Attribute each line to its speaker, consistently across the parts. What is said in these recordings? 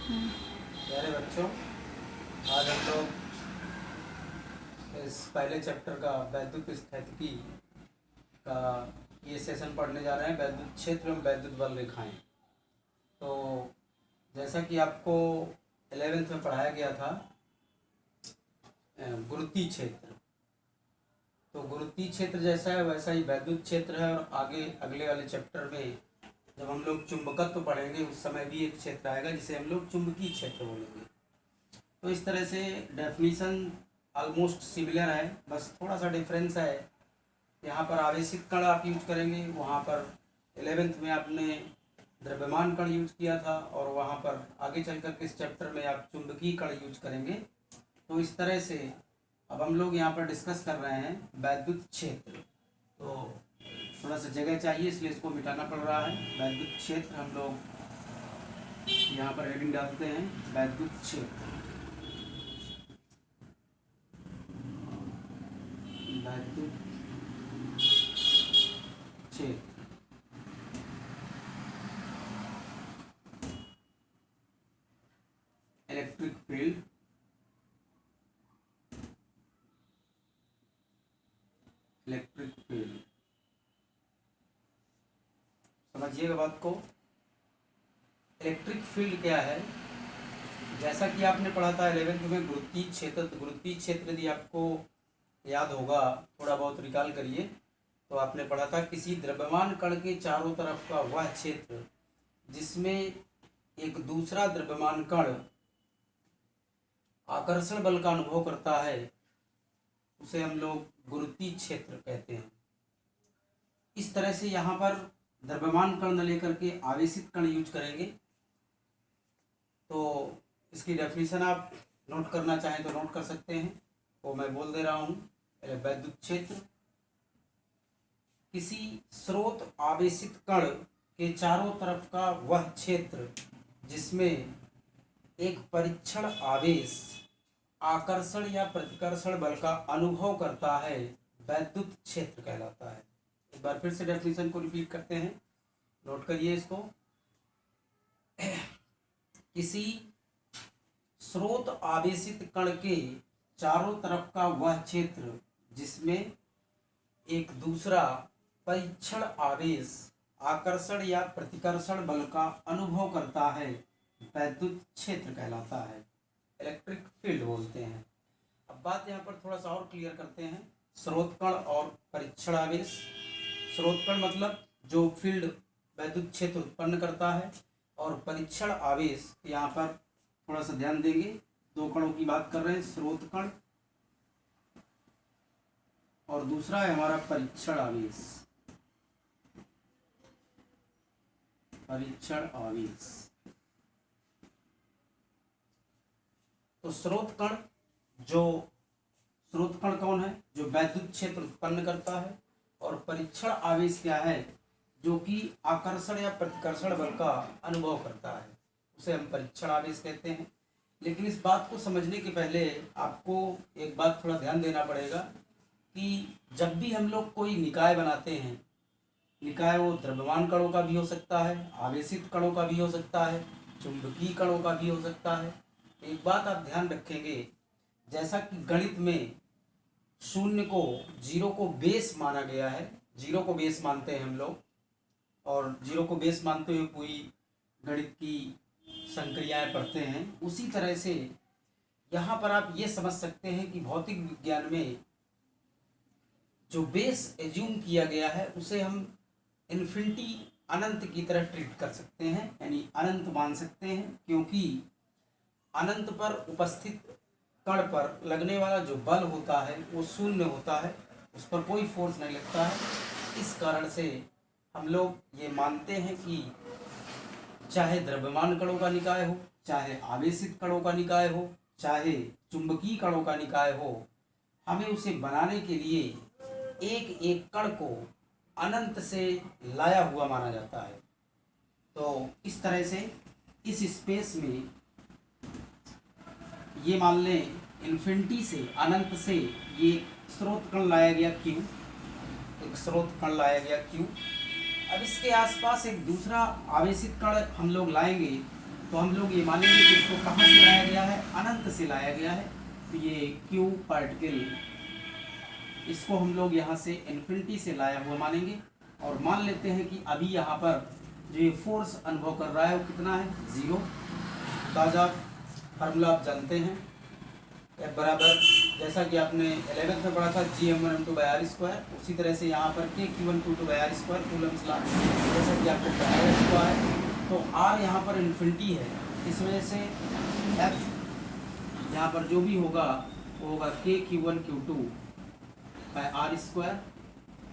Speaker 1: प्यारे बच्चों, आज हम लोग इस पहले चैप्टर का वैद्युत स्थितिकी का ये सेशन पढ़ने जा रहे हैं। वैद्युत क्षेत्र एवं वैद्युत बल रेखाएं। तो जैसा कि आपको 11th में पढ़ाया गया था गुरुत्वीय क्षेत्र, तो गुरुत्वीय क्षेत्र जैसा है वैसा ही वैद्युत क्षेत्र है। और आगे अगले वाले चैप्टर में जब हम लोग चुंबकत्व पढ़ेंगे उस समय भी एक क्षेत्र आएगा जिसे हम लोग चुंबकीय क्षेत्र बोलेंगे। तो इस तरह से डेफिनीशन ऑलमोस्ट सिमिलर है, बस थोड़ा सा डिफरेंस है। यहाँ पर आवेशित कण आप यूज करेंगे, वहाँ पर 11th में आपने द्रव्यमान कण यूज किया था, और वहाँ पर आगे चलकर के इस चैप्टर में आप चुंबकीय कण यूज करेंगे। तो इस तरह से अब हम लोग यहाँ पर डिस्कस कर रहे हैं वैद्युत क्षेत्र। तो थोड़ा सा जगह चाहिए इसलिए इसको मिटाना पड़ रहा है। वैद्युत क्षेत्र हम लोग यहाँ पर हेडिंग डालते हैं वैद्युत क्षेत्र। वैद्युत क्षेत्र इलेक्ट्रिक फील्ड, इलेक्ट्रिक फील्ड समझिएगा बात को। इलेक्ट्रिक फील्ड क्या है? जैसा कि आपने पढ़ा था 11th में गुरुत्वीय क्षेत्र। तो गुरुत्वीय क्षेत्र यदि आपको याद होगा, थोड़ा बहुत रिकॉल करिए, तो आपने पढ़ा था किसी द्रव्यमान कण के चारों तरफ का वह क्षेत्र जिसमें एक दूसरा द्रव्यमान कण आकर्षण बल का अनुभव करता है उसे हम लोग गुरुत्वीय क्षेत्र कहते हैं। इस तरह से यहाँ पर द्रव्यमान कण न लेकर के आवेशित कण यूज करेंगे। तो इसकी डेफिनेशन आप नोट करना चाहें तो नोट कर सकते हैं। तो मैं बोल दे रहा हूँ, वैद्युत क्षेत्र किसी स्रोत आवेशित कण के चारों तरफ का वह क्षेत्र जिसमें एक परीक्षण आवेश आकर्षण या प्रतिकर्षण बल का अनुभव करता है वैद्युत क्षेत्र कहलाता है। एक बार फिर से डेफिनेशन को रिपीट करते हैं, नोट करिए इसको। किसी स्रोत आवेशित कण के चारों तरफ का वह क्षेत्र जिसमें एक दूसरा परीक्षण आवेश आकर्षण या प्रतिकर्षण बल का अनुभव करता है वैद्युत क्षेत्र कहलाता है, इलेक्ट्रिक फील्ड बोलते हैं। अब बात यहाँ पर थोड़ा सा और क्लियर करते हैं, स्रोत कण और परीक्षण आवेश। स्रोत कण मतलब जो फील्ड वैद्युत क्षेत्र उत्पन्न करता है, और परीक्षण आवेश यहाँ पर थोड़ा सा ध्यान देंगे, दो कणों की बात कर रहे हैं, स्रोत कण और दूसरा है हमारा परीक्षण आवेश। परीक्षण आवेश तो स्रोत कण कौन है? जो वैद्युत क्षेत्र उत्पन्न करता है। और परीक्षण आवेश क्या है? जो कि आकर्षण या प्रतिकर्षण बल का अनुभव करता है, उसे हम परीक्षण आवेश कहते हैं। लेकिन इस बात को समझने के पहले आपको एक बात थोड़ा ध्यान देना पड़ेगा कि जब भी हम लोग कोई निकाय बनाते हैं, निकाय वो द्रव्यमान कणों का भी हो सकता है, आवेशित कणों का भी हो सकता है, चुंबकीय कणों का भी हो सकता है। एक बात आप ध्यान रखेंगे, जैसा कि गणित में शून्य को, जीरो को बेस माना गया है, जीरो को बेस मानते हैं हम लोग, और जीरो को बेस मानते हुए पूरी गणित की संक्रियाएं पढ़ते हैं। उसी तरह से यहाँ पर आप ये समझ सकते हैं कि भौतिक विज्ञान में जो बेस एज्यूम किया गया है उसे हम इन्फिनिटी, अनंत की तरह ट्रीट कर सकते हैं, यानी अनंत मान सकते हैं, क्योंकि अनंत पर उपस्थित कण पर लगने वाला जो बल होता है वो शून्य होता है, उस पर कोई फोर्स नहीं लगता है। इस कारण से हम लोग ये मानते हैं कि चाहे द्रव्यमान कणों का निकाय हो, चाहे आवेशित कणों का निकाय हो, चाहे चुंबकीय कणों का निकाय हो, हमें उसे बनाने के लिए एक एक कण को अनंत से लाया हुआ माना जाता है। तो इस तरह से इस स्पेस में ये मान लें इन्फिनिटी से, अनंत से ये स्रोत कण लाया गया Q, एक स्रोत कण लाया गया Q। अब इसके आसपास एक दूसरा आवेशित कण हम लोग लाएंगे तो हम लोग ये मानेंगे कि इसको कहाँ से लाया गया है, अनंत से लाया गया है। तो ये क्यू पार्टिकल, इसको हम लोग यहाँ से इन्फिनिटी से लाया हुआ मानेंगे और मान लेते हैं कि अभी यहाँ पर जो ये फोर्स अनुभव कर रहा है वो कितना है, 0। ताज़ा फार्मूला आप जानते हैं, F बराबर, जैसा कि आपने 11th में पढ़ा था, Gm1m2/r²। उसी तरह से यहाँ पर K/Q1Q2/r² कूलम्स लॉ, जैसा कि आपको पढ़ाया हुआ है। तो R यहाँ पर इन्फिनिटी है, इस वजह से F यहाँ पर जो भी होगा वो होगा K/Q1Q2/r²।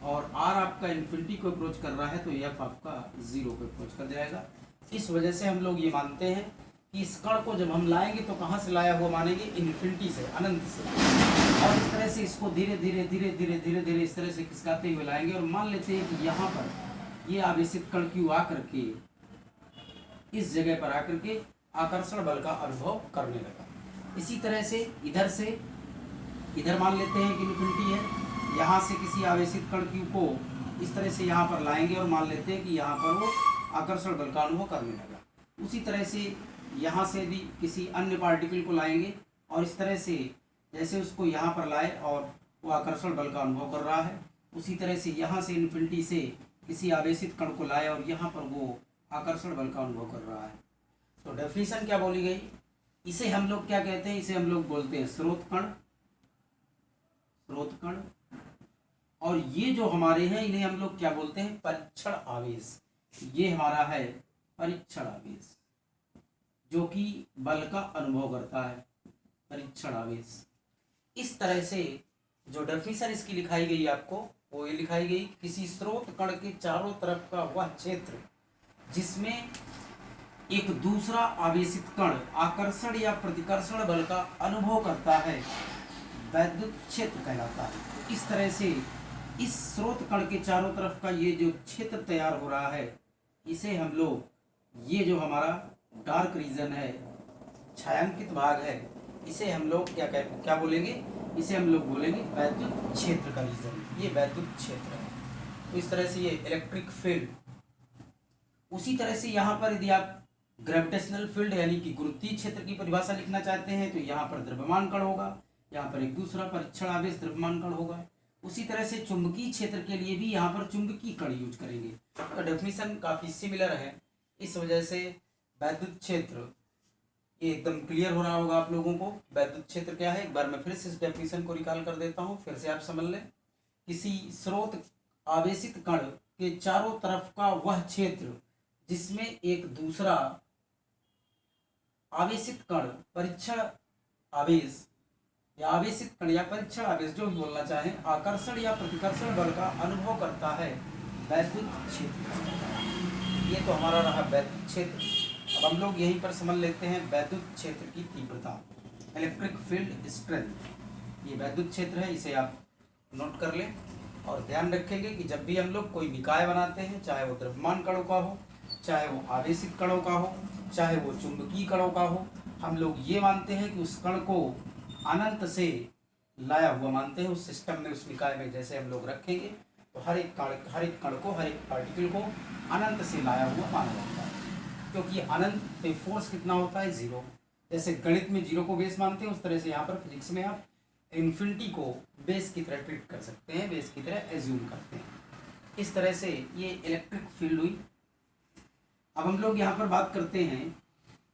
Speaker 1: और R आपका इन्फिनिटी को अप्रोच कर रहा है तो F आपका 0 को अप्रोच कर जाएगा। इस वजह से हम लोग ये मानते हैं कि इस कण को जब हम लाएंगे तो कहाँ से लाया हुआ मानेंगे, इन्फिनिटी से, अनंत से। और इस तरह से इसको धीरे धीरे धीरे धीरे धीरे धीरे इस तरह से खिसकाते हुए लाएंगे और मान लेते हैं कि यहाँ पर ये आवेशित कण क्यू आकर के इस जगह पर आकर के आकर्षण बल का अनुभव करने लगा। इसी तरह से इधर मान लेते हैं कि इन्फिनिटी है, यहाँ से किसी आवेशित कण क्यू को इस तरह से यहाँ पर लाएंगे और मान लेते हैं कि यहाँ पर वो आकर्षण बल का अनुभव करने लगा। उसी तरह से यहाँ से भी किसी अन्य पार्टिकल को लाएंगे और इस तरह से जैसे उसको यहाँ पर लाए और वो आकर्षण बल का अनुभव कर रहा है, उसी तरह से यहाँ से इन्फिनिटी से किसी आवेशित कण को लाए और यहाँ पर वो आकर्षण बल का अनुभव कर रहा है। तो डेफिनेशन क्या बोली गई, इसे हम लोग क्या कहते हैं, इसे हम लोग बोलते हैं स्रोत कण। और ये जो हमारे हैं इन्हें हम लोग क्या बोलते हैं, परीक्षण आवेश। ये हमारा है परीक्षण आवेश जो कि बल का अनुभव करता है, परीक्षण आवेश। इस तरह से जो डेफिनेशन इसकी लिखाई गई आपको, वो ये लिखाई गई, किसी स्रोत कण के चारों तरफ का वह क्षेत्र जिसमें एक दूसरा आवेशित कण आकर्षण या प्रतिकर्षण बल का अनुभव करता है वैद्युत क्षेत्र कहलाता है। तो इस तरह से इस स्रोत कण के चारों तरफ का ये जो क्षेत्र तैयार हो रहा है, इसे हम लोग, ये जो हमारा डार्क रीजन है, छायांकित भाग है, इसे हम लोग क्या बोलेंगे, इसे हम लोग बोलेंगे वैद्युत क्षेत्र का रीजन। ये वैद्युत क्षेत्र है। तो इस तरह से ये इलेक्ट्रिक फील्ड। उसी तरह से यहाँ पर यदि आप ग्रेविटेशनल फील्ड यानी कि गुरुत्वीय क्षेत्र की परिभाषा लिखना चाहते हैं तो यहाँ पर द्रव्यमान कण होगा, यहाँ पर एक दूसरा परीक्षण आवेश द्रव्यमान कण होगा। उसी तरह से चुंबकीय क्षेत्र के लिए भी यहाँ पर चुंबकीय कण यूज करेंगे। तो डेफिनेशन काफ़ी सिमिलर है, इस वजह से वैद्युत क्षेत्र ये एकदम क्लियर हो रहा होगा आप लोगों को। वैद्युत क्षेत्र क्या है, एक बार मैं फिर से इस डेफिनेशन को रिकॉल कर देता हूँ, फिर से आप समझ लें। किसी स्रोत आवेशित कण के चारों तरफ का वह क्षेत्र जिसमें एक दूसरा आवेशित कण परीक्षण आवेश या आवेशित कण या परीक्षण आवेश, जो भी बोलना चाहें, आकर्षण या प्रतिकर्षण बल का अनुभव करता है, वैद्युत क्षेत्र। ये तो हमारा रहा वैद्युत क्षेत्र। अब हम लोग यहीं पर समझ लेते हैं वैद्युत क्षेत्र की तीव्रता, इलेक्ट्रिक फील्ड स्ट्रेंथ। ये वैद्युत क्षेत्र है, इसे आप नोट कर लें और ध्यान रखेंगे कि जब भी हम लोग कोई निकाय बनाते हैं, चाहे वो द्रव्यमान कणों का हो, चाहे वो आवेशित कणों का हो, चाहे वो चुंबकीय कणों का हो, हम लोग ये मानते हैं कि उस कण को अनंत से लाया हुआ मानते हैं। उस सिस्टम में, उस निकाय में जैसे हम लोग रखेंगे तो हर एक कण को, हर एक पार्टिकल को अनंत से लाया हुआ माना जाता है, क्योंकि अनंत पे फोर्स कितना होता है, 0। जैसे गणित में 0 को बेस मानते हैं, उस तरह से यहाँ पर फिजिक्स में आप इन्फिनिटी को बेस की तरह ट्रीट कर सकते हैं, बेस की तरह एज्यूम करते हैं। इस तरह से ये इलेक्ट्रिक फील्ड हुई। अब हम लोग यहाँ पर बात करते हैं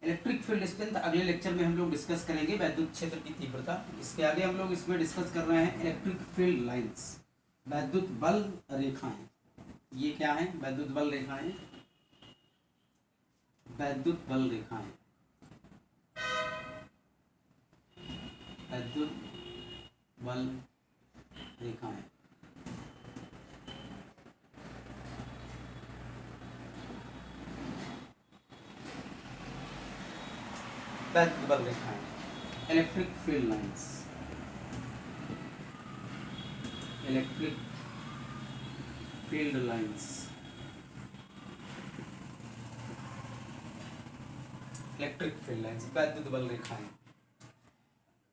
Speaker 1: इलेक्ट्रिक फील्ड स्ट्रेंथ। अगले लेक्चर में हम लोग डिस्कस करेंगे वैद्युत क्षेत्र की तीव्रता। इसके आगे हम लोग इसमें डिस्कस कर रहे हैं इलेक्ट्रिक फील्ड लाइंस, वैद्युत बल रेखाएं। ये क्या है, वैद्युत बल रेखाएं, वैद्युत बल रेखाएं, वैद्युत बल रेखाएं। वैद्युत बल रेखाएं, electric field lines, electric field lines, electric field lines, वैद्युत बल रेखाएं।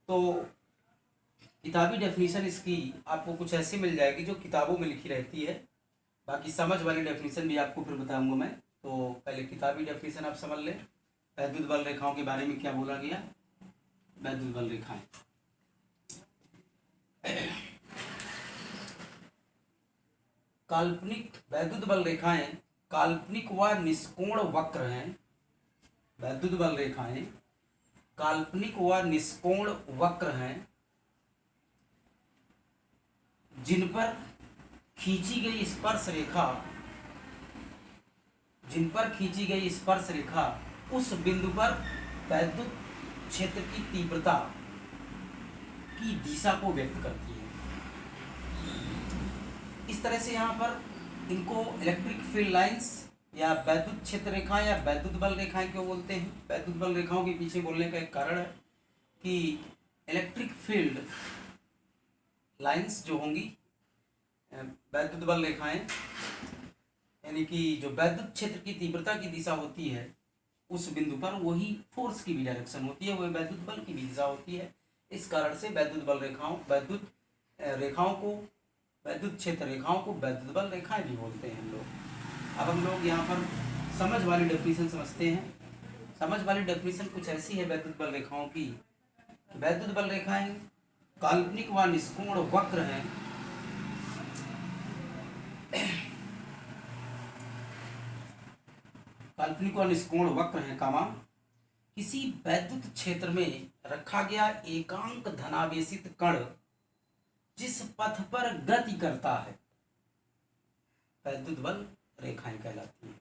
Speaker 1: तो किताबी डेफिनेशन इसकी आपको कुछ ऐसी मिल जाएगी जो किताबों में लिखी रहती है। बाकी समझ वाली डेफिनेशन भी आपको फिर बताऊंगा मैं। तो पहले किताबी डेफिनेशन आप समझ लें। वैद्युत बल रेखाओं के बारे में क्या बोला गया? वैद्युत बल रेखाएं काल्पनिक वैद्युत बल रेखाएं काल्पनिक व निष्कोण वक्र हैं। वैद्युत बल रेखाएं काल्पनिक व निष्कोण वक्र हैं जिन पर खींची गई स्पर्श रेखा उस बिंदु पर वैद्युत क्षेत्र की तीव्रता की दिशा को व्यक्त करती है। इस तरह से यहाँ पर इनको इलेक्ट्रिक फील्ड लाइंस या वैद्युत क्षेत्र रेखाएं या वैद्युत बल रेखाएं क्यों बोलते हैं? वैद्युत बल रेखाओं के पीछे बोलने का एक कारण है कि इलेक्ट्रिक फील्ड लाइंस जो होंगी, वैद्युत बल रेखाएं, यानी कि जो वैद्युत क्षेत्र की तीव्रता की दिशा होती है उस बिंदु पर वही फोर्स की भी डायरेक्शन होती है, वही वैद्युत बल की भी दिशा होती है। इस कारण से वैद्युत क्षेत्र रेखाओं को वैद्युत बल रेखाएं भी बोलते हैं हम लोग। अब हम लोग यहाँ पर समझ वाली डेफिनेशन समझते हैं। समझ वाली डेफिनेशन कुछ ऐसी है वैद्युत बल रेखाओं की। वैद्युत बल रेखाएं काल्पनिक व निष्कोण वक्र हैं काल्पनिक व निष्कोण वक्र हैं किसी वैद्युत क्षेत्र में रखा गया एकांक धनावेशित कण जिस पथ पर गति करता है वैद्युत बल रेखाएं कहलाती हैं।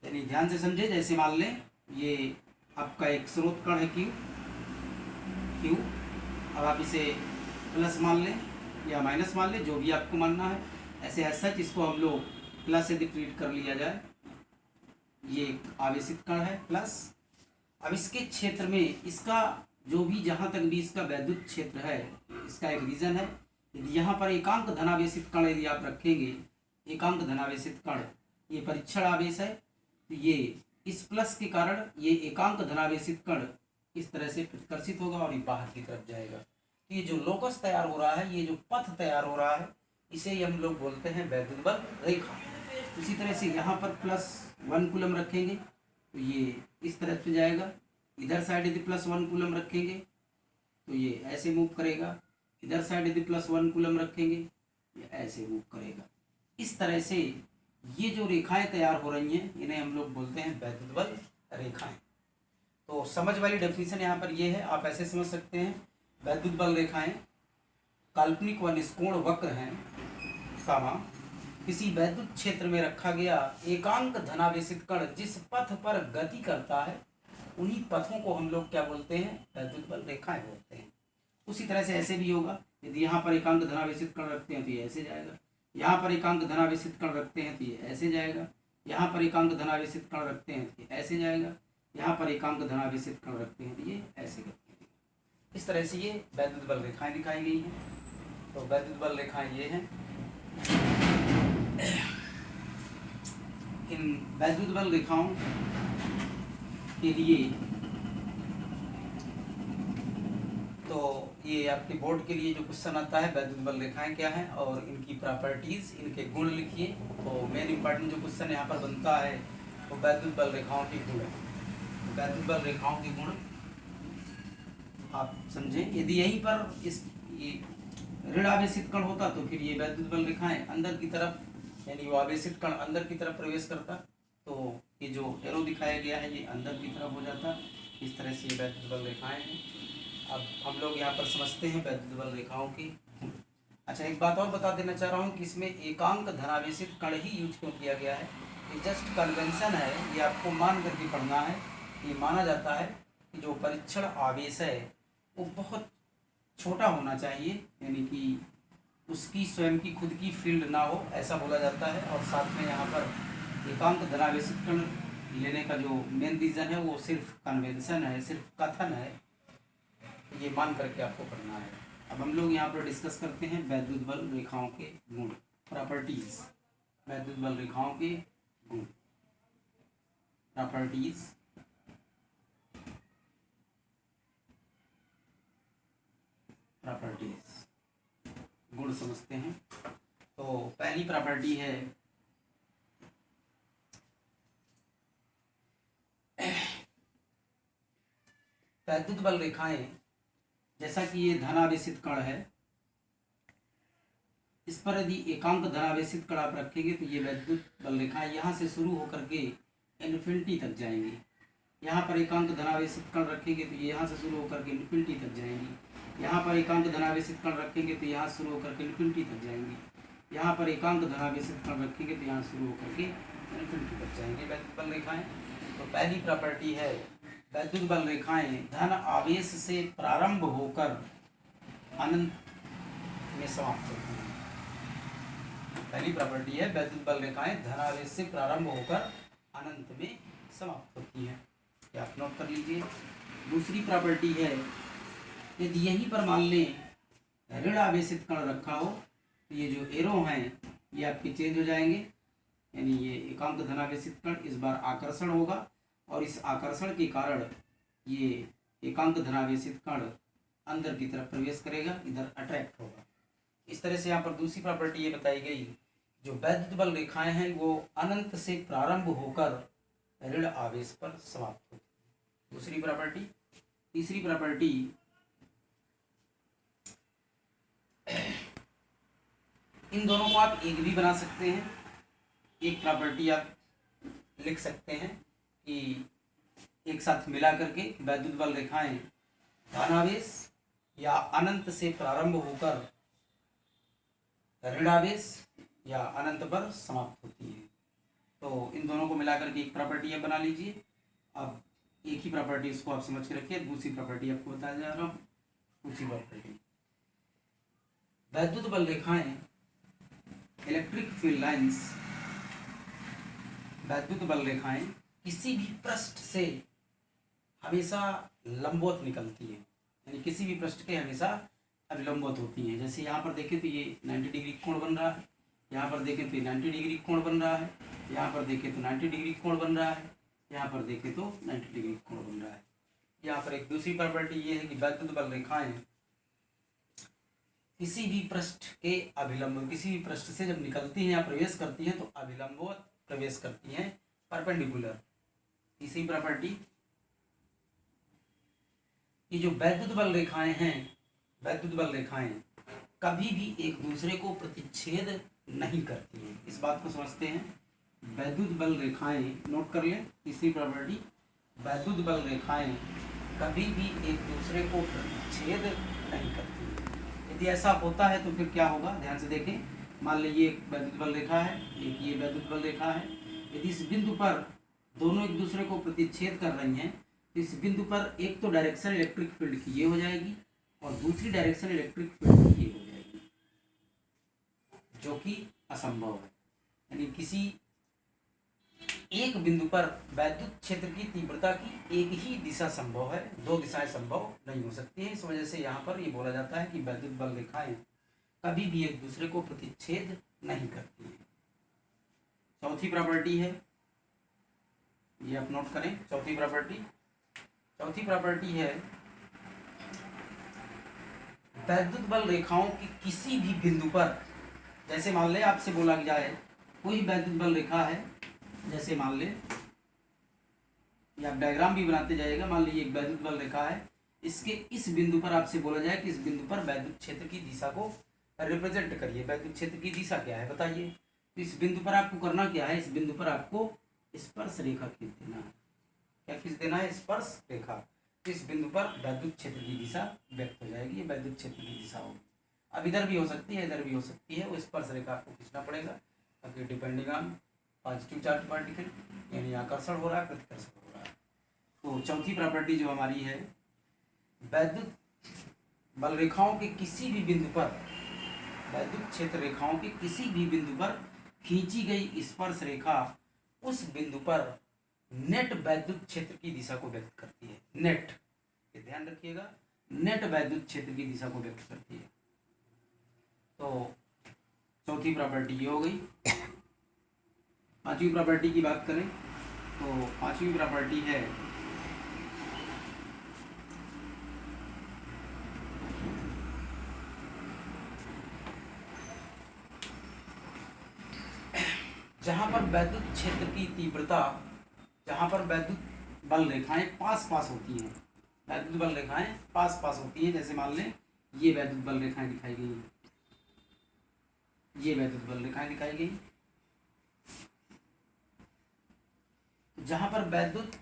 Speaker 1: यानी ध्यान से समझे, जैसे मान लें ये आपका एक स्रोत कण है क्यू, अब आप इसे प्लस मान लें या माइनस मान लें, जो भी आपको मानना है। ऐसे ऐसा इसको हम लोग प्लस यदि ट्रीट कर लिया जाए, ये आवेशित कण है प्लस। अब इसके क्षेत्र में इसका जो भी जहाँ तक भी इसका वैद्युत क्षेत्र है, इसका एक रीजन है। यदि यहाँ पर एकांक धनावेशित कण यदि आप रखेंगे, एकांक धनावेशित कण, ये परीक्षण आवेश है, तो ये इस प्लस के कारण ये एकांक धनावेशित कण इस तरह से प्रतिकर्षित होगा और ये बाहर की तरफ जाएगा। तो ये जो लोकस तैयार हो रहा है, ये जो पथ तैयार हो रहा है, इसे ही हम लोग बोलते हैं वैद्युत बल रेखा। उसी तरह से यहाँ पर +1 कूलम रखेंगे तो ये इस तरफ से जाएगा। इधर साइड यदि +1 कूलम रखेंगे तो ये ऐसे मूव करेगा। इधर साइड यदि +1 कूलम रखेंगे ये ऐसे मूव करेगा। इस तरह से ये जो रेखाएं तैयार हो रही हैं, इन्हें हम लोग बोलते हैं वैद्युत बल रेखाएं। तो समझ वाली डेफिनेशन यहाँ पर ये है, आप ऐसे समझ सकते हैं, वैद्युत बल रेखाएं काल्पनिक व निष्कोण वक्र हैं किसी वैद्युत क्षेत्र में रखा गया एकांक धनावेशित कण जिस पथ पर गति करता है, उन्हीं पथों को हम लोग क्या बोलते हैं? वैद्युत बल रेखाएं बोलते हैं। उसी तरह से ऐसे भी होगा, यदि यहाँ पर एकांक धनावेशित कण रखते हैं तो ये ऐसे जाएगा, यहाँ पर एकांक धनावेशित कण रखते हैं तो ये ऐसे जाएगा, यहाँ पर एकांक धनावेशित कण रखते हैं तो ये ऐसे जाएगा, यहाँ पर एकांक धनावेशित कण रखते हैं तो ये ऐसे करते हैं। इस तरह से ये वैद्युत बल रेखाएं दिखाई गई हैं। तो वैद्युत बल रेखाएं ये हैं। इन वैद्युत बल रेखाओं के लिए तो ये आपके बोर्ड के लिए जो क्वेश्चन आता है, वैद्युत बल रेखाएं क्या हैं और इनकी प्रॉपर्टीज, इनके गुण लिखिए। तो मेन इंपॉर्टेंट जो क्वेश्चन यहाँ पर बनता है वो वैद्युत बल रेखाओं के गुण है। वैद्युत बल रेखाओं के गुण आप समझें। यदि यहीं पर ये ऋण आवेशित कण होता तो फिर ये वैद्युत बल रेखाएं अंदर की तरफ, यानी वो आवेशित कण अंदर की तरफ प्रवेश करता तो ये जो एरो दिखाया गया है ये अंदर की तरफ हो जाता। इस तरह से ये वैद्युत बल रेखाएं हैं। अब हम लोग यहाँ पर समझते हैं वैद्युत बल रेखाओं की। अच्छा, एक बात और बता देना चाह रहा हूँ कि इसमें एकांक धनावेशित कण ही यूज क्यों किया गया है। ये जस्ट कन्वेंशन है, ये आपको मान करके पढ़ना है। ये माना जाता है कि जो परीक्षण आवेश है वो बहुत छोटा होना चाहिए, यानी कि उसकी स्वयं की खुद की फील्ड ना हो, ऐसा बोला जाता है। और साथ में यहाँ पर एकांक धनावेशित कण लेने का जो मेन रीज़न है वो सिर्फ कन्वेंशन है, सिर्फ कथन है। ये मान करके आपको पढ़ना है। अब हम लोग यहाँ पर डिस्कस करते हैं वैद्युत बल रेखाओं के गुण, प्रॉपर्टीज। वैद्युत बल रेखाओं के गुण, प्रॉपर्टीज। गुण समझते हैं। तो पहली प्रॉपर्टी है वैद्युत बल रेखाएं, जैसा कि ये धनावेशित कण है, इस पर यदि एकांक धनावेशित कण आप रखेंगे तो ये वैद्युत बल रेखाएं यहाँ से शुरू होकर के इन्फिनिटी तक जाएंगी। यहाँ पर एकांक धनावेशित कण रखेंगे तो ये यहाँ से शुरू होकर के इन्फिनिटी तक जाएंगी। यहाँ पर एकांक धनावेशित कण रखेंगे तो यहाँ शुरू होकर के इन्फिनिटी तक जाएंगी। यहाँ पर एकांक धनावेशित कण रखेंगे तो यहाँ शुरू होकर के इन्फिनिटी तक जाएंगे वैद्युत बल रेखाएं। तो पहली प्रॉपर्टी है वैद्युत बल रेखाएं धन आवेश से प्रारंभ होकर अनंत में समाप्त होती हैं। पहली प्रॉपर्टी है वैद्युत बल रेखाएं धन आवेश से प्रारंभ होकर अनंत में समाप्त होती हैं। क्या आप नोट कर लीजिए। दूसरी प्रॉपर्टी है यदि यहीं पर मान लें ऋण आवेशित कण रखा हो तो ये जो एरो हैं ये आपके चेंज हो जाएंगे, यानी ये एकांक धनावेशित कण इस बार आकर्षण होगा और इस आकर्षण के कारण ये एकांक धनावेशित कण अंदर की तरफ प्रवेश करेगा, इधर अट्रैक्ट होगा। इस तरह से यहाँ पर दूसरी प्रॉपर्टी ये बताई गई, जो वैद्युत बल रेखाएं हैं वो अनंत से प्रारंभ होकर ऋण आवेश पर समाप्त होती है। दूसरी प्रॉपर्टी। तीसरी प्रॉपर्टी, इन दोनों को आप एक भी बना सकते हैं। एक प्रॉपर्टी आप लिख सकते हैं कि एक साथ मिला करके वैद्युत बल रेखाएं धनावेश या अनंत से प्रारंभ होकर ऋणावेश या अनंत पर समाप्त होती है। तो इन दोनों को मिलाकर के एक प्रॉपर्टी आप बना लीजिए। अब एक ही प्रॉपर्टी इसको आप समझ के रखिए, दूसरी प्रॉपर्टी आपको बताया जा रहा हूँ। दूसरी प्रॉपर्टी, वैद्युत बल रेखाएं इलेक्ट्रिक फील्ड लाइंस, वैद्युत बल रेखाएं किसी भी पृष्ठ से हमेशा लंबवत निकलती है, यानी किसी भी पृष्ठ के हमेशा अभिलंबवत होती हैं। जैसे यहाँ पर देखें तो ये 90 डिग्री कोण बन रहा है, यहाँ पर देखें तो 90 डिग्री कोण बन रहा है, यहाँ पर देखें तो 90 डिग्री कोण बन रहा है, यहाँ पर देखें तो 90 डिग्री कोण बन रहा है। यहाँ पर एक दूसरी प्रॉपर्टी ये है कि वैद्युत बल रेखाएं किसी भी पृष्ठ के अभिलंब, किसी भी पृष्ठ से जब निकलती हैं या प्रवेश करती हैं तो अभिलंबवत प्रवेश करती हैं, परपेंडिकुलर। तीसरी प्रॉपर्टी, कि जो वैद्युत बल रेखाएं हैं, वैद्युत बल रेखाएं कभी भी एक दूसरे को प्रतिच्छेद नहीं करती हैं। इस बात को समझते हैं। वैद्युत बल रेखाएं, नोट कर लें तीसरी प्रॉपर्टी, वैद्युत बल रेखाएं कभी भी एक दूसरे को प्रतिच्छेद नहीं करती हैं। यदि ऐसा होता है तो फिर क्या होगा, ध्यान से देखें। मान लीजिए एक वैद्युत बल रेखा है, एक ये वैद्युत बल रेखा है। यदि इस बिंदु पर दोनों एक दूसरे को प्रतिच्छेद कर रही हैं तो इस बिंदु पर एक तो डायरेक्शन इलेक्ट्रिक फील्ड की ये हो जाएगी और दूसरी डायरेक्शन इलेक्ट्रिक फील्ड की ये हो जाएगी, जो कि असंभव है। यानी किसी एक बिंदु पर वैद्युत क्षेत्र की तीव्रता की एक ही दिशा संभव है, दो दिशाएं संभव नहीं हो सकती हैं। इस वजह से यहाँ पर ये बोला जाता है कि वैद्युत बल रेखाएं कभी भी एक दूसरे को प्रतिच्छेद नहीं करती हैं। चौथी प्रॉपर्टी है, ये आप नोट करें। चौथी प्रॉपर्टी है वैद्युत बल रेखाओं की किसी भी बिंदु पर, जैसे मान ले आपसे बोला जाए कोई वैद्युत बल रेखा है, जैसे मान ले, या आप डायग्राम भी बनाते जाइएगा। मान लीजिए एक वैद्युत बल रेखा है, इसके इस बिंदु पर आपसे बोला जाए कि इस बिंदु पर वैद्युत क्षेत्र की दिशा को रिप्रेजेंट करिए। वैद्युत क्षेत्र की दिशा क्या है बताइए। तो इस बिंदु पर आपको करना क्या है, इस बिंदु पर आपको स्पर्श रेखा खींच देना है। क्या खींच देना है, स्पर्श रेखा। इस बिंदु पर वैद्युत क्षेत्र की दिशा व्यक्त हो जाएगी, वैद्युत क्षेत्र की दिशा होगी। अब इधर भी हो सकती है, इधर भी हो सकती है, वो स्पर्श रेखा आपको खींचना पड़ेगा, ताकि depending on positive charge particle, यानी आकर्षण हो रहा है, प्रतिकर्षण हो रहा है। तो चौथी प्रॉपर्टी जो हमारी है, वैद्युत बल रेखाओं के किसी भी बिंदु पर, वैद्युत क्षेत्र रेखाओं के किसी भी बिंदु पर खींची गई स्पर्श रेखा उस बिंदु पर नेट वैद्युत क्षेत्र की दिशा को व्यक्त करती है। नेट, ये ध्यान रखिएगा, नेट वैद्युत क्षेत्र की दिशा को व्यक्त करती है। तो चौथी प्रॉपर्टी ये हो गई। पांचवी प्रॉपर्टी की बात करें तो पांचवी प्रॉपर्टी है जहां पर वैद्युत क्षेत्र की तीव्रता, जहां पर वैद्युत बल रेखाएं पास पास होती हैं, वैद्युत बल रेखाएं पास पास होती हैं। जैसे मान लें ये वैद्युत बल रेखाएं दिखाई गई, ये वैद्युत बल रेखाएं दिखाई गई। जहां पर वैद्युत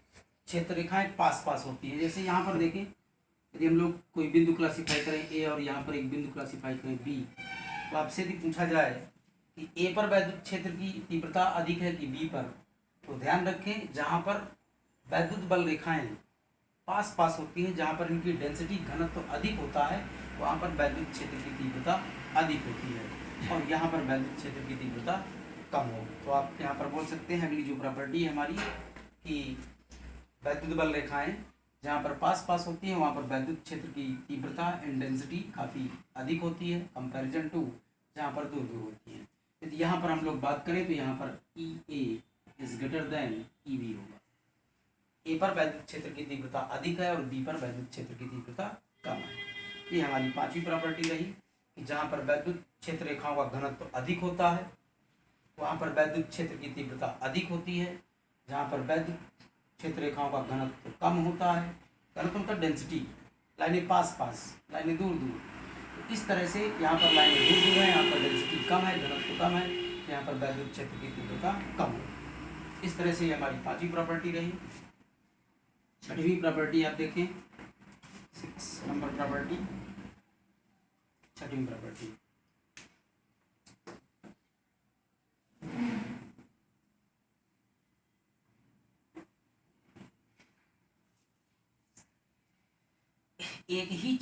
Speaker 1: क्षेत्र रेखाएं पास पास होती है, जैसे यहाँ पर देखें, यदि हम लोग कोई बिंदु क्लासिफाई करें ए और यहाँ पर एक बिंदु क्लासिफाई करें बी, तो आपसे यदि पूछा जाए कि ए पर वैद्युत क्षेत्र की तीव्रता अधिक है कि बी पर, तो ध्यान रखें जहाँ पर वैद्युत बल रेखाएं पास पास होती हैं, जहाँ पर इनकी डेंसिटी घनत्व तो अधिक होता है, वहाँ पर वैद्युत क्षेत्र की तीव्रता अधिक होती है और यहाँ पर वैद्युत क्षेत्र की तीव्रता कम हो। तो आप यहाँ पर बोल सकते हैं अगली जो प्रॉपर्टी है हमारी कि वैद्युत बल रेखाएं जहाँ पर पास पास होती है वहाँ पर वैद्युत क्षेत्र की तीव्रता एंड डेंसिटी काफ़ी अधिक होती है कंपैरिजन टू जहाँ पर दूर दूर होती है। यदि यहाँ पर हम लोग बात करें तो यहाँ पर E A is greater than E B होगा। ए पर वैद्युत क्षेत्र की तीव्रता अधिक है और बी पर वैद्युत क्षेत्र की तीव्रता कम है। ये हमारी पांचवी प्रॉपर्टी रही कि जहाँ पर वैद्युत क्षेत्र रेखाओं का घनत्व तो अधिक होता है वहाँ पर वैद्युत क्षेत्र की तीव्रता अधिक होती है, जहाँ पर वैद्युत क्षेत्र रेखाओं का घनत्व तो कम होता है, घनत्व का डेंसिटी, लाइनें पास पास लाइनें दूर दूर, तो इस तरह से यहाँ पर लाइनें दूर दूर है, यहाँ पर डेंसिटी कम है, घनत्व कम है, यहाँ पर वैद्युत क्षेत्र की तीव्रता कम है। इस तरह से ये हमारी पांचवी प्रॉपर्टी रही। छठवीं प्रॉपर्टी आप देखें, 6 नंबर प्रॉपर्टी, छठवीं प्रॉपर्टी, एक ही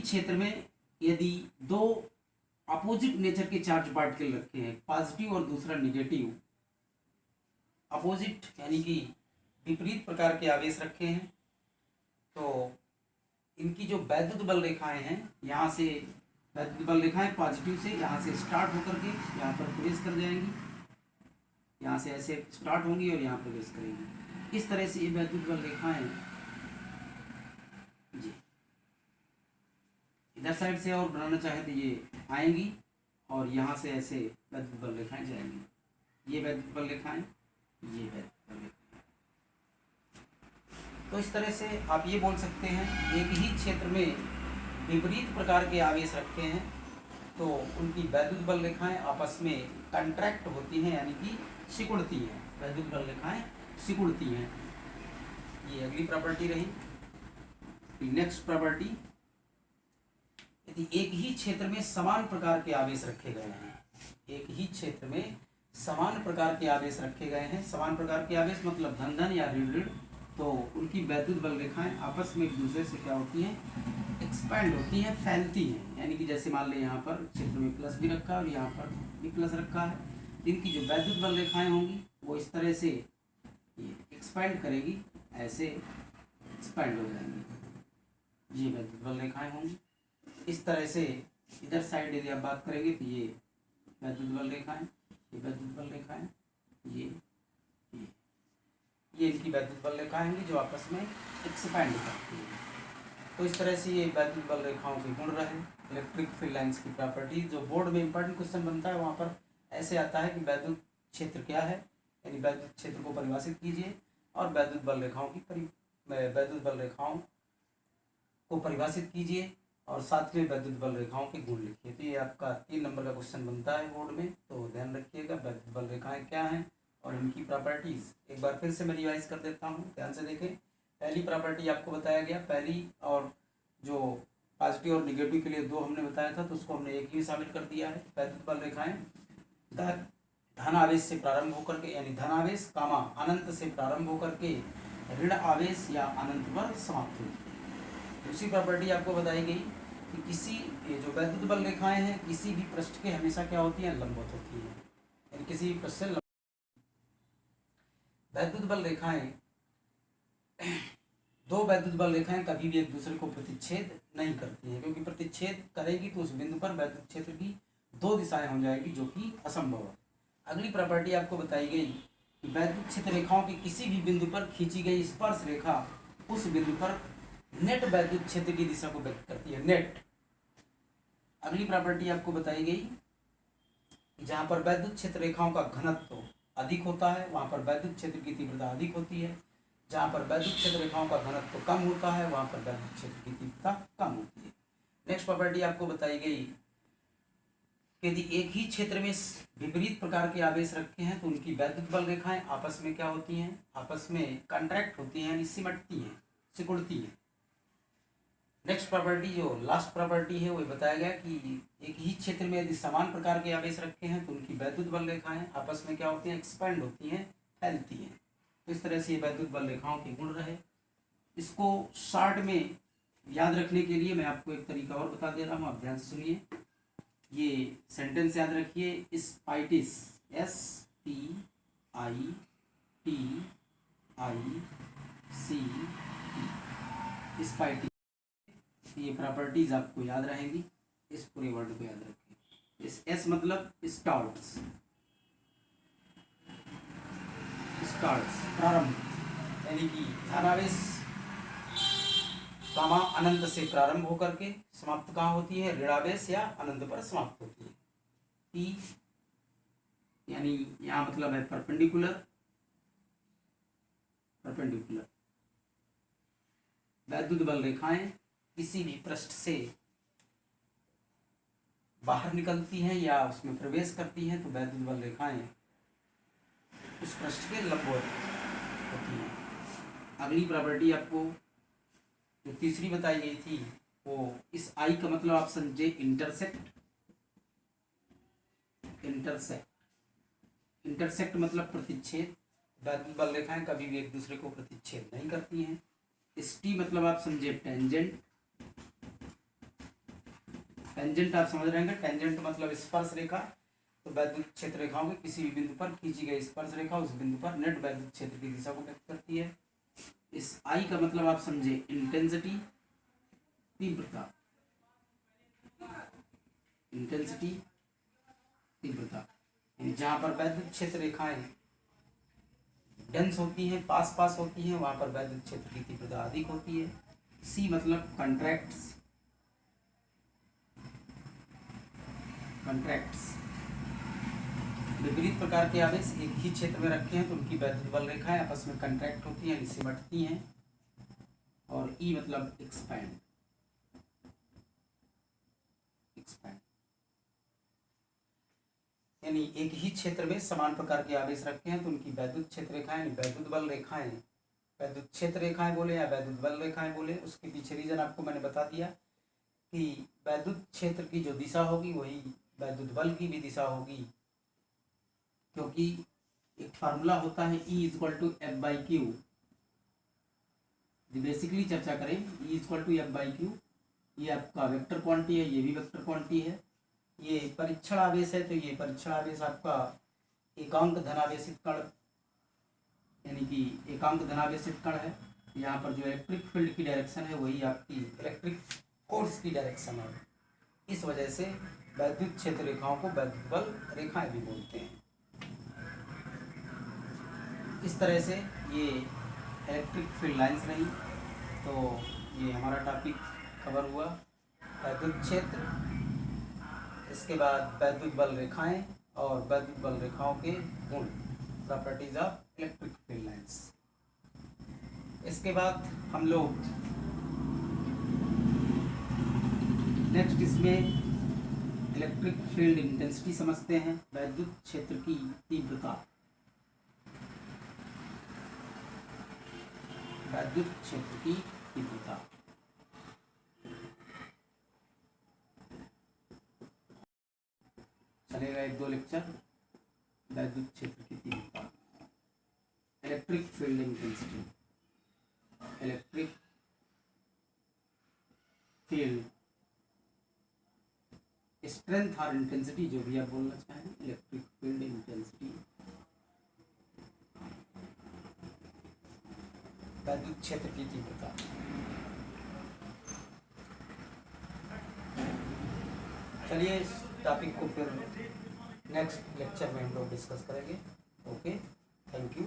Speaker 1: क्षेत्र में यदि दो अपोजिट नेचर के चार्ज पार्टिकल रखे हैं, पॉजिटिव और दूसरा निगेटिव, अपोजिट यानी कि विपरीत प्रकार के आवेश रखे हैं, तो इनकी जो वैद्युत बल रेखाएं हैं, यहाँ से वैद्युत बल रेखाएं पॉजिटिव से यहाँ से स्टार्ट होकर के यहाँ पर प्रवेश कर जाएंगी, यहाँ से ऐसे स्टार्ट होंगी और यहाँ प्रवेश करेंगी। इस तरह से ये वैद्युत बल रेखाएं जी इधर साइड से और बनाना चाहे तो ये आएंगी और यहाँ से ऐसे वैद्युत बल रेखाएं जाएंगी। ये वैद्युत बल रेखाएं, ये वैद्युत बल रेखाएं। तो इस तरह से आप ये बोल सकते हैं एक ही क्षेत्र में विपरीत प्रकार के आवेश रखे हैं तो उनकी वैद्युत बल रेखाएं आपस में कंट्रैक्ट होती हैं, यानी कि सिकुड़ती हैं। वैद्युत बल रेखाएं सिकुड़ती हैं। ये अगली प्रॉपर्टी रही। नेक्स्ट प्रॉपर्टी, यदि एक ही क्षेत्र में समान प्रकार के आवेश रखे गए हैं, एक ही क्षेत्र में समान प्रकार के आवेश रखे गए हैं, समान प्रकार के आवेश मतलब धन धन या ऋण ऋण, तो उनकी वैद्युत बल रेखाएं आपस में एक दूसरे से क्या होती हैं, एक्सपैंड होती हैं, फैलती हैं। यानी कि जैसे मान लें यहाँ पर क्षेत्र में प्लस भी रखा है और यहाँ पर भी प्लस रखा है, इनकी जो वैद्युत बल रेखाएं होंगी वो इस तरह से एक्सपैंड करेगी, ऐसे एक्सपैंड हो जाएंगी। ये वैद्युत बल रेखाएं होंगी। इस तरह से इधर साइड यदि आप बात करेंगे तो ये वैद्युत बल रेखाएं, ये वैद्युत बल रेखाएं, ये इनकी वैद्युत बल रेखाएं होंगी जो आपस में एक्सपैंड करती है। तो इस तरह से ये वैद्युत बल रेखाओं के गुण रहे। इलेक्ट्रिक फील्ड लाइंस की प्रॉपर्टी जो बोर्ड में इंपॉर्टेंट क्वेश्चन बनता है वहाँ पर ऐसे आता है कि वैद्युत क्षेत्र क्या है, यानी वैद्युत क्षेत्र को परिभाषित कीजिए और वैद्युत बल रेखाओं को परिभाषित कीजिए और साथ में वैद्युत बल रेखाओं के गुण लिखिए। तो ये आपका 3 नंबर का क्वेश्चन बनता है बोर्ड में, तो ध्यान रखिएगा वैद्युत बल रेखाएं क्या हैं और इनकी प्रॉपर्टीज एक बार फिर से मैं रिवाइज कर देता हूँ, ध्यान से देखें। पहली प्रॉपर्टी आपको बताया गया, पहली और जो पॉजिटिव और निगेटिव के लिए 2 हमने बताया था तो उसको हमने एक ही शामिल कर दिया है। वैद्युत बल रेखाएं धन आवेश से प्रारंभ होकर के, यानी धन आवेश कामा अनंत से प्रारंभ होकर के ऋण आवेश या अनंत पर समाप्त होती है। दूसरी प्रॉपर्टी आपको बताई गई कि किसी ये जो वैद्युत बल रेखाएं हैं किसी भी पृष्ठ के हमेशा क्या होती हैं, लंबवत होती हैं, यानी किसी भी पृष्ठ से वैद्युत बल रेखाएं दो वैद्युत बल रेखाएं कभी भी एक दूसरे को प्रतिच्छेद नहीं करती हैं, क्योंकि प्रतिच्छेद करेगी तो उस बिंदु पर वैद्युत क्षेत्र की 2 दिशाएं हो जाएगी जो कि असंभव है। अगली प्रॉपर्टी आपको बताई गई कि वैद्युत क्षेत्र रेखाओं की किसी भी बिंदु पर खींची गई स्पर्श रेखा उस बिंदु पर नेट वैद्युत क्षेत्र की दिशा को व्यक्त करती है, नेट। अगली प्रॉपर्टी आपको बताई गई जहां पर वैद्युत क्षेत्र रेखाओं का घनत्व अधिक होता है वहाँ पर वैद्युत क्षेत्र की तीव्रता अधिक होती है। जहाँ पर वैद्युत क्षेत्र रेखाओं का घनत्व कम होता है वहाँ पर वैद्युत क्षेत्र की तीव्रता कम होती है। नेक्स्ट प्रॉपर्टी आपको बताई गई, यदि एक ही क्षेत्र में विपरीत प्रकार के आवेश रखे हैं तो उनकी वैद्युत बल रेखाएं आपस में क्या होती हैं, आपस में कॉन्ट्रैक्ट होती हैं, यानी सिमटती हैं, सिकुड़ती हैं। नेक्स्ट प्रॉपर्टी जो लास्ट प्रॉपर्टी है वो बताया गया कि एक ही क्षेत्र में यदि समान प्रकार के आवेश रखे हैं तो उनकी वैद्युत बल रेखाएं आपस में क्या होती हैं, एक्सपेंड होती हैं, फैलती हैं। तो इस तरह से ये वैद्युत बल रेखाओं के गुण रहे। इसको शॉर्ट में याद रखने के लिए मैं आपको एक तरीका और बता दे रहा हूँ, आप ध्यान से सुनिए। ये सेंटेंस याद रखिए, स्पाइटिस, SPITIC, स्पाइटिस, ये प्रॉपर्टीज आपको याद रहेंगी। इस पूरे वर्ड को याद रखिए। इस एस मतलब स्टार्ट्स, प्रारंभ, यानी कि धनावेश कामा अनंत से प्रारंभ होकर के समाप्त कहाँ होती है, ऋणावेश या अनंत पर समाप्त होती है। पी यानी यहाँ मतलब है परपेंडिकुलर, वैद्युत बल रेखाएं किसी भी पृष्ठ से बाहर निकलती हैं या उसमें प्रवेश करती हैं तो वैद्युत बल रेखाएं उस पृष्ठ के लंबवत होती हैं। अगली प्रॉपर्टी आपको जो तीसरी बताई गई थी वो, इस आई का मतलब आप समझे इंटरसेक्ट, इंटरसेक्ट मतलब प्रतिच्छेद। वैद्युत बल रेखाएं कभी भी एक दूसरे को प्रतिच्छेद नहीं करती हैं। इस टी मतलब आप समझे टेंजेंट, आप समझ रहे हैं, टेंजेंट मतलब स्पर्श रेखा। तो वैद्युत क्षेत्र रेखाओं के किसी भी बिंदु पर खींची गई स्पर्श रेखा उस बिंदु पर नेट वैद्युत क्षेत्र की दिशा को व्यक्त करती है। इस आई का मतलब आप समझे इंटेंसिटी, तीव्रता, जहां पर वैद्युत क्षेत्र रेखाएं डेंस होती हैं, पास होती हैं, वहां पर वैद्युत क्षेत्र की तीव्रता अधिक होती है। सी मतलब कॉन्ट्रैक्ट्स, विपरीत प्रकार के आवेश एक ही क्षेत्र में रखे हैं तो उनकी वैद्युत बल रेखाएं आपस में कॉन्ट्रैक्ट होती हैं, सिमटती हैं। और ई मतलब एक्सपैंड, यानी एक ही क्षेत्र में समान प्रकार के आवेश रखे हैं तो उनकी वैद्युत क्षेत्र रेखाएं, वैद्युत बल रेखाएं, वैद्युत क्षेत्र रेखाएं बोले या वैद्युत बल रेखाएं बोले, उसके पीछे रीजन आपको मैंने बता दिया कि वैद्युत क्षेत्र की जो दिशा होगी वही वैद्युत बल की भी दिशा होगी, क्योंकि एक फार्मूला होता है E=F/Q। बेसिकली चर्चा करें, E=F/Q, ये आपका वेक्टर क्वांटिटी है, ये भी वेक्टर क्वांटिटी है। ये परीक्षण आवेश है तो ये परीक्षण आवेश आपका एकांक धनावेशित कण, यानी कि एकांक धनावेशित कण है। यहाँ पर जो इलेक्ट्रिक फील्ड की डायरेक्शन है वही आपकी इलेक्ट्रिक फोर्स की डायरेक्शन है। इस वजह से वैद्युत क्षेत्र रेखाओं को वैद्युत बल रेखाएं भी बोलते हैं। इस तरह से ये इलेक्ट्रिक फील्ड लाइंस रही। तो ये हमारा टॉपिक कवर हुआ, वैद्युत क्षेत्र, इसके बाद वैद्युत बल रेखाएं और वैद्युत बल रेखाओं के गुण, properties of electric field lines. इसके बाद हम लोग नेक्स्ट इसमें इलेक्ट्रिक फील्ड इंटेंसिटी समझते हैं, वैद्युत क्षेत्र की तीव्रता, वैद्युत क्षेत्र की तीव्रता। चलेगा 1-2 लेक्चर, वैद्युत क्षेत्र की तीव्रता, electric field intensity, electric field strength और इंटेंसिटी, जो भी आप बोलना चाहें, इलेक्ट्रिक फील्ड इंटेंसिटी, वैद्युत क्षेत्र की तीव्रता। चलिए इस टॉपिक को फिर नेक्स्ट लेक्चर में हम लोग डिस्कस करेंगे। Okay, thank you.